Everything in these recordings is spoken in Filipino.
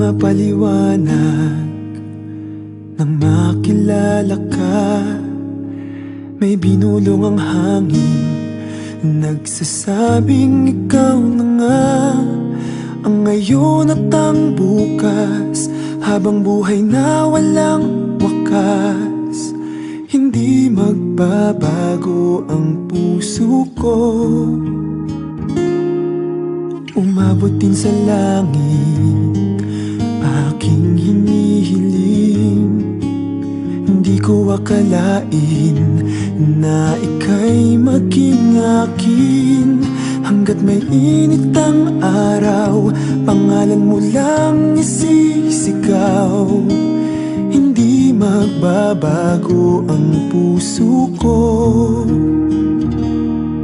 mapaliwanag nang makilala ka. May binulong ang hangin, nagsasabing ikaw na nga ang ngayon at ang bukas, habang buhay na walang wakas. Hindi magbabago ang puso ko, umabot din sa langit aking hinihiling. Hindi ko akalain na ika'y maging akin. Hanggat may init ang araw, pangalan mo lang isisigaw. Hindi magbabago ang puso ko,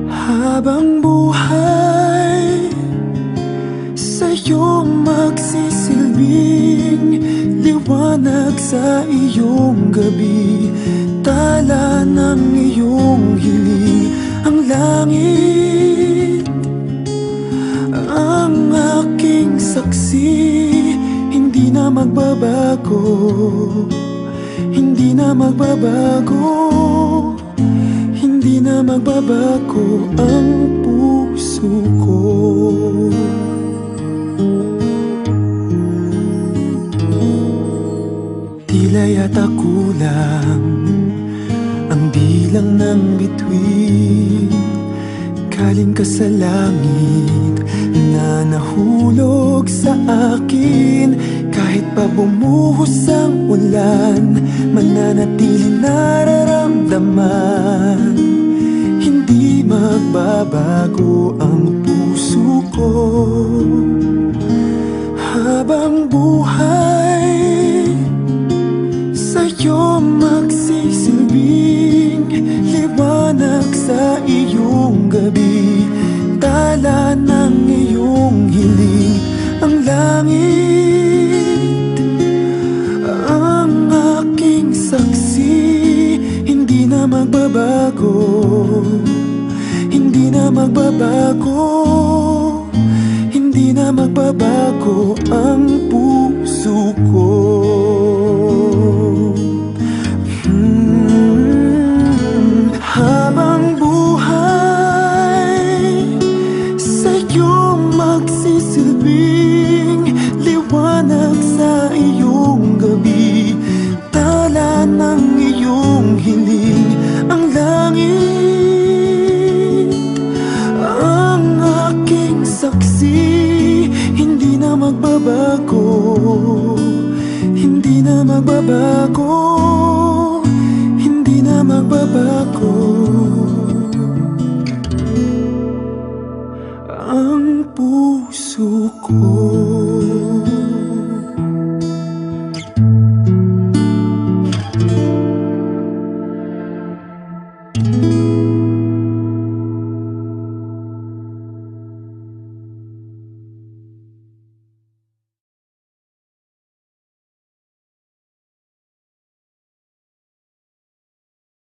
habang buhay sa'yo magsisilbing liwanag sa iyong gabi, tala ng iyong hiling. Ang langit ang aking saksi, hindi na magbabago, hindi na magbabago, hindi na magbabago ang puso ko. Tila yata kulang ang bilang ng bituin, galing ka sa langit na nahulog sa akin. Kahit pa bumuhos ang ulan, mananatili nararamdaman. Hindi magbabago ang puso ko, habang buhay sa'yo magsisilbing liwanag sa iyong gabi, tala ng iyong hiling. Ang langit ang aking saksi, hindi na magbabago, hindi na magbabago, hindi na magbabago ang puso ko. Habang buhay sa'yo magsisilbing liwanag sa iyong gabi, tala ng iyong hiling. Ang langit ang aking saksi, hindi na magbabago, hindi na magbabago, hindi na magbabago.